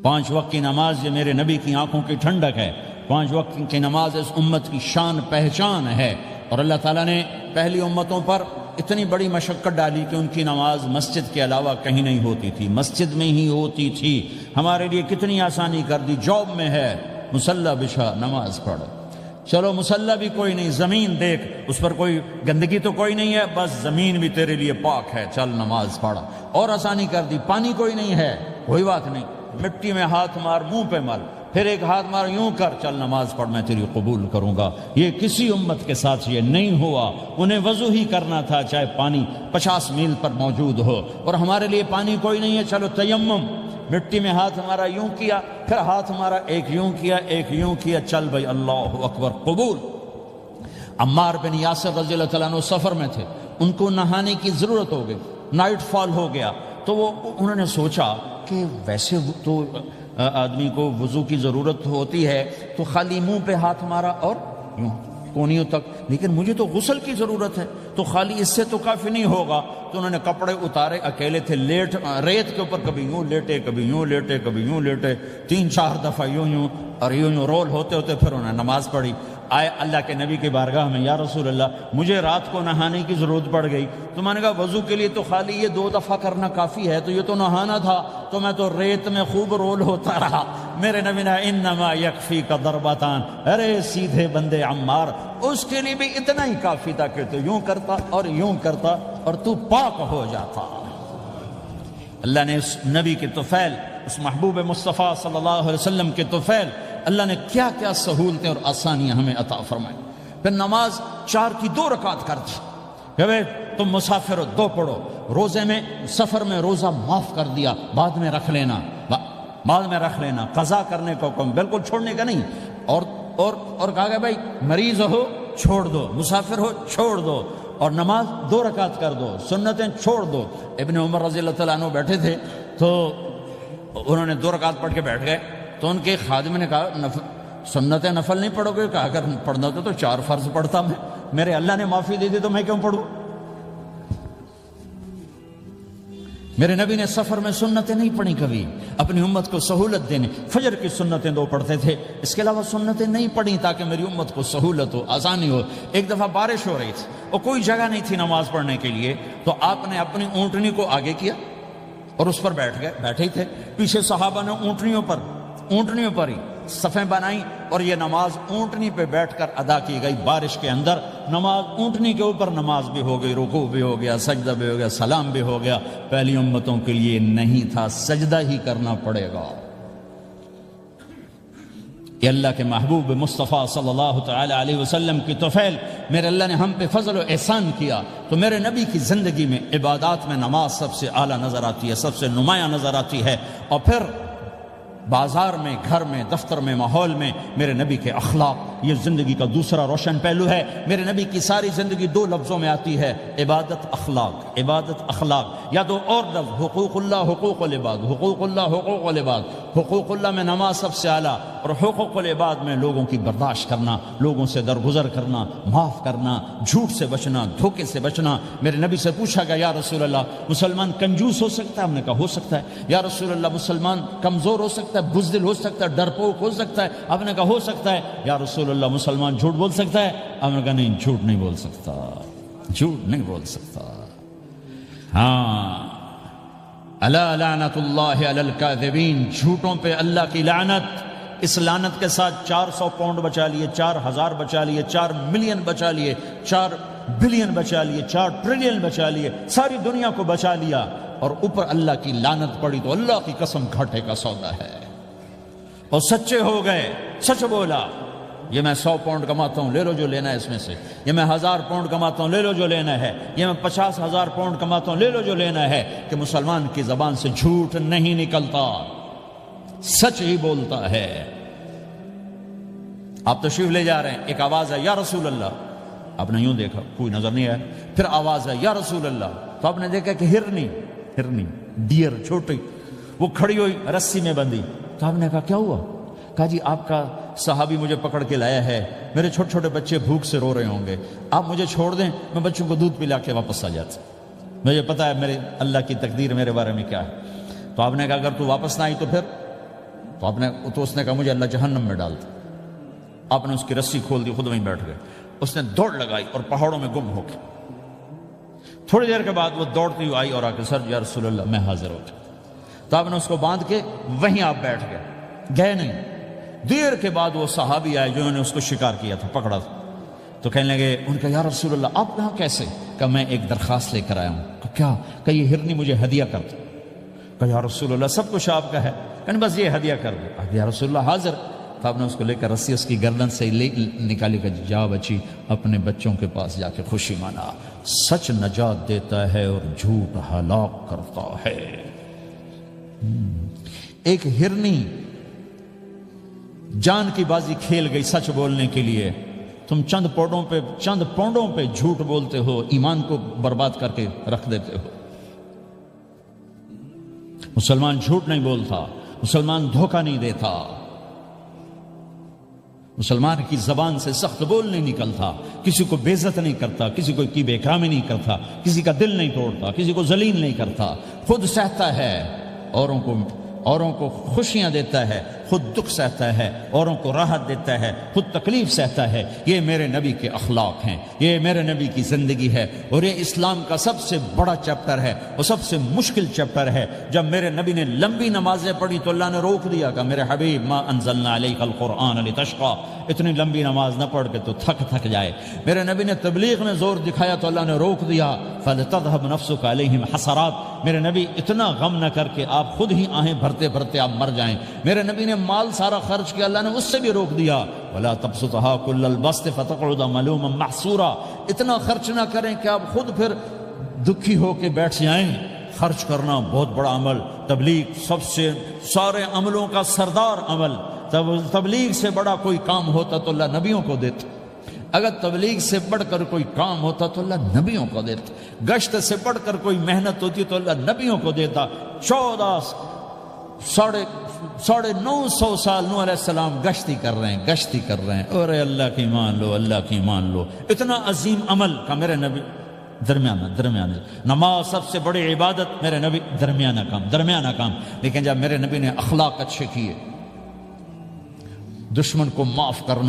5 وقت کی نماز یہ میرے نبی کی آنکھوں کی ٹھنڈک ہے، 5 وقت کی نماز اس امت کی شان پہچان ہے۔ اور اللہ تعالیٰ نے پہلی امتوں پر اتنی بڑی مشقت ڈالی کہ ان کی نماز مسجد کے علاوہ کہیں نہیں ہوتی تھی، مسجد میں ہی ہوتی تھی۔ ہمارے لیے کتنی آسانی کر دی، جاب میں ہے مصلی بچھا نماز پڑھ، چلو مصلی بھی کوئی نہیں، زمین دیکھ اس پر کوئی گندگی تو کوئی نہیں ہے، بس زمین بھی تیرے لیے پاک ہے، چل نماز پڑھ۔ اور آسانی کر دی، پانی کوئی نہیں ہے، کوئی بات نہیں، مٹی میں ہاتھ مار، منہ پہ مل، پھر ایک ہاتھ مار، یوں کر، چل نماز پڑھ، میں تیری قبول کروں گا۔ یہ کسی امت کے ساتھ یہ نہیں ہوا، انہیں وضو ہی کرنا تھا چاہے پانی 50 میل پر موجود ہو۔ اور ہمارے لیے پانی کوئی نہیں ہے، چلو تیمم، مٹی میں ہاتھ ہمارا یوں کیا، پھر ہاتھ ہمارا ایک یوں کیا ایک یوں کیا، چل بھائی اللہ اکبر قبول۔ عمار بن یاسر رضی اللہ تعالیٰ عنہ سفر میں تھے، ان کو نہانے کی ضرورت ہو گئی، نائٹ فال ہو گیا، تو انہوں نے سوچا کہ ویسے تو آدمی کو وضو کی ضرورت ہوتی ہے تو خالی منہ پہ ہاتھ مارا اور یوں کونیوں تک، لیکن مجھے تو غسل کی ضرورت ہے، تو خالی اس سے تو کافی نہیں ہوگا۔ تو انہوں نے کپڑے اتارے، اکیلے تھے، ریت کے اوپر کبھی یوں لیٹے کبھی یوں لیٹے کبھی یوں لیٹے، 3-4 دفعہ یوں اور یوں رول ہوتے ہوتے پھر انہوں نے نماز پڑھی۔ آئے اللہ کے نبی کی بارگاہ میں، یا رسول اللہ مجھے رات کو نہانے کی ضرورت پڑ گئی، تو میں نے کہا وضو کے لیے تو خالی یہ 2 دفعہ کرنا کافی ہے، تو یہ تو نہانا تھا، تو میں تو ریت میں خوب رول ہوتا رہا۔ میرے نبی نے انما یکفیک ضربتان، ارے سیدھے بندے عمار، اس کے لیے بھی اتنا ہی کافی تھا کہ تو یوں کرتا اور یوں کرتا اور تو پاک ہو جاتا۔ اللہ نے اس نبی کے طفیل، اس محبوب مصطفیٰ صلی اللہ علیہ وسلم کے طفیل، اللہ نے کیا کیا سہولتیں اور آسانیاں ہمیں عطا فرمائیں۔ پھر نماز 4 کی 2 رکعت کر دی کہ بھئی تم مسافر ہو 2 پڑھو، روزے میں سفر میں روزہ معاف کر دیا، بعد میں رکھ لینا، بعد میں رکھ لینا، قضا کرنے کو حکم، بالکل چھوڑنے کا نہیں۔ اور کہا کہ بھائی مریض ہو چھوڑ دو، مسافر ہو چھوڑ دو، اور نماز 2 رکعت کر دو، سنتیں چھوڑ دو۔ ابن عمر رضی اللہ تعالیٰ عنہ بیٹھے تھے تو انہوں نے 2 رکعت پڑھ کے بیٹھ گئے، تو ان کے خادم نے کہا سنتیں نفل نہیں پڑھو گے؟ کہا اگر پڑھنا ہوتا تو 4 فرض پڑھتا میں، میرے اللہ نے معافی دے دی تو میں کیوں پڑھوں؟ میرے نبی نے سفر میں سنتیں نہیں پڑھی کبھی، اپنی امت کو سہولت دینے، فجر کی سنتیں 2 پڑھتے تھے، اس کے علاوہ سنتیں نہیں پڑھی تاکہ میری امت کو سہولت ہو، آسانی ہو۔ ایک دفعہ بارش ہو رہی تھی اور کوئی جگہ نہیں تھی نماز پڑھنے کے لیے، تو آپ نے اپنی اونٹنی کو آگے کیا اور اس پر بیٹھ گئے، بیٹھے ہی تھے، پیچھے صحابہ نے اونٹنیوں پر ہی صفیں بنائیں، اور یہ نماز اونٹنی پہ بیٹھ کر ادا کی گئی بارش کے اندر۔ نماز اونٹنی کے اوپر نماز بھی ہو گئی، رکوع بھی ہو گیا، سجدہ بھی ہو گیا، سلام بھی ہو گیا۔ پہلی امتوں کے لیے نہیں تھا، سجدہ ہی کرنا پڑے گا۔ یہ اللہ کے محبوب مصطفیٰ صلی اللہ تعالی علیہ وسلم کی طفیل، میرے اللہ نے ہم پہ فضل و احسان کیا، تو میرے نبی کی زندگی میں عبادات میں نماز سب سے اعلیٰ نظر آتی ہے، سب سے نمایاں نظر آتی ہے۔ اور پھر بازار میں، گھر میں، دفتر میں، ماحول میں میرے نبی کے اخلاق، یہ زندگی کا دوسرا روشن پہلو ہے۔ میرے نبی کی ساری زندگی 2 لفظوں میں آتی ہے، عبادت اخلاق، عبادت اخلاق، یا 2 اور لفظ، حقوق اللہ حقوق العباد، حقوق اللہ حقوق العباد۔ حقوق اللہ میں نماز سب سے اعلیٰ، اور حقوق العباد میں لوگوں کی برداشت کرنا، لوگوں سے درگزر کرنا، معاف کرنا، جھوٹ سے بچنا، دھوکے سے بچنا۔ میرے نبی سے پوچھا گیا یا رسول اللہ مسلمان کنجوس ہو سکتا ہے؟ ہم نے کہا ہو سکتا ہے۔ یا رسول اللہ مسلمان کمزور ہو سکتا ہے، بزدل ہو سکتا ہے، ڈرپوک ہو سکتا ہے؟ آپ نے کہا ہو سکتا ہے۔ یا رسول اللہ مسلمان جھوٹ بول سکتا ہے؟ آپ نے کہا نہیں، جھوٹ نہیں بول سکتا، جھوٹ نہیں بول سکتا۔ ہاں، الا لعنت اللہ علی الکاذبین، جھوٹوں پہ اللہ کی لعنت۔ اس لعنت کے ساتھ 400 پاؤنڈ بچا لیے، 4000 بچا لیے، 4 ملین بچا لیے، 4 بلین بچا لیے، 4 ٹریلین بچا لیے، ساری دنیا کو بچا لیا، اور اوپر اللہ کی لعنت پڑی تو اللہ کی قسم گھاٹے کا سودا ہے۔ اور سچے ہو گئے، سچ بولا، یہ میں 100 پاؤنڈ کماتا ہوں، لے لو جو لینا ہے اس میں سے، یہ میں 1000 پاؤنڈ کماتا ہوں، لے لو جو لینا ہے، یہ میں 50,000 پاؤنڈ کماتا ہوں، لے لو جو لینا ہے، کہ مسلمان کی زبان سے جھوٹ نہیں نکلتا، سچ ہی بولتا ہے۔ آپ تشریف لے جا رہے ہیں، ایک آواز ہے یا رسول اللہ، آپ نے یوں دیکھا، کوئی نظر نہیں آیا، پھر آواز ہے یا رسول اللہ، تو آپ نے دیکھا کہ ہرنی ڈیر چھوٹی وہ کھڑی ہوئی، رسی میں بندھی، تو آپ نے کہا کیا ہوا؟ کہا جی آپ کا صحابی مجھے پکڑ کے لایا ہے، میرے چھوٹے چھوٹے بچے بھوک سے رو رہے ہوں گے، آپ مجھے چھوڑ دیں، میں بچوں کو دودھ پلا کے واپس آ جاتا، مجھے پتا ہے میرے اللہ کی تقدیر میرے بارے میں کیا ہے۔ تو آپ نے کہا اگر تو واپس نہ آئی تو پھر تو اس نے کہا مجھے اللہ جہنم میں ڈالتا. آپ نے اس کی رسی کھول دی, خود وہیں بیٹھ گئے. اس نے دوڑ لگائی اور پہاڑوں میں گم ہو گیا. تھوڑی دیر کے بعد وہ دوڑتی ہوئی آئی اور آ کے سر یا رسول اللہ میں حاضر ہو گیا. تو آپ نے اس کو باندھ کے وہیں آپ بیٹھ گئے نہیں. دیر کے بعد وہ صحابی آئے جنہوں نے اس کو شکار کیا تھا, پکڑا تھا. تو کہنے لگے, ان کا یا رسول اللہ آپ یہاں کیسے؟ کہا میں ایک درخواست لے کر آیا ہوں. کہا کیا؟ کہ یہ ہرنی مجھے ہدیہ کر دو. کہا یا رسول اللہ سب کچھ آپ کا ہے, کہنے بس یہ ہدیہ کر دو. یا رسول اللہ حاضر. تو آپ نے اس کو لے کر رسی اس کی گردن سے نکالی کہ جا بچی اپنے بچوں کے پاس جا کے خوشی منا. سچ نجات دیتا ہے اور جھوٹ ہلاک کرتا ہے. ایک ہرنی جان کی بازی کھیل گئی سچ بولنے کے لیے. تم چند پونڈوں پہ جھوٹ بولتے ہو, ایمان کو برباد کر کے رکھ دیتے ہو. مسلمان جھوٹ نہیں بولتا, مسلمان دھوکہ نہیں دیتا, مسلمان کی زبان سے سخت بول نہیں نکلتا, کسی کو بے عزت نہیں کرتا, کسی کو کی بے اکرامی نہیں کرتا, کسی کا دل نہیں توڑتا, کسی کو ذلیل نہیں کرتا, خود سہتا ہے, اوروں کو خوشیاں دیتا ہے, خود دکھ سہتا ہے, اوروں کو راحت دیتا ہے, خود تکلیف سہتا ہے. یہ میرے نبی کے اخلاق ہیں, یہ میرے نبی کی زندگی ہے, اور یہ اسلام کا سب سے بڑا چیپٹر ہے اور سب سے مشکل چیپٹر ہے. جب میرے نبی نے لمبی نمازیں پڑھی تو اللہ نے روک دیا کہ میرے حبیب ما انزلنا علیک القرآن لتشقى, اتنی لمبی نماز نہ پڑھ کے تو تھک جائے. میرے نبی نے تبلیغ میں زور دکھایا تو اللہ نے روک دیا, فلتذهب نفسك علیہم حسرات. میرے نبی اتنا غم نہ کر کے آپ خود ہی آہیں بھرتے بھرتے آپ مر جائیں. میرے نبی نے مال سارا خرچ کیا, اللہ نے اس سے بھی روک دیا. ولا تبسطها كل البسط فتقعد ملوما محسورا. اتنا خرچ نہ کریں کہ آپ خود پھر دکھی ہو کے بیٹھ جائیں. خرچ کرنا بہت بڑا عمل, تبلیغ سب سے سارے عملوں کا سردار عمل. تبلیغ سے بڑا کوئی کام ہوتا تو اللہ نبیوں کو دیتا. اگر تبلیغ سے بڑھ کر کوئی کام ہوتا تو اللہ نبیوں کو دیتا. گشت سے بڑھ کر کوئی محنت ہوتی تو اللہ نبیوں کو دیتا. 950 سال نوح علیہ السلام گشتی کر رہے ہیں. اور اللہ کی مان لو. اتنا عظیم عمل کا میرے نبی درمیانہ. نماز سب سے بڑی عبادت, میرے نبی درمیانہ کام. لیکن جب میرے نبی نے اخلاق اچھے کیے, دشمن کو معاف کرنا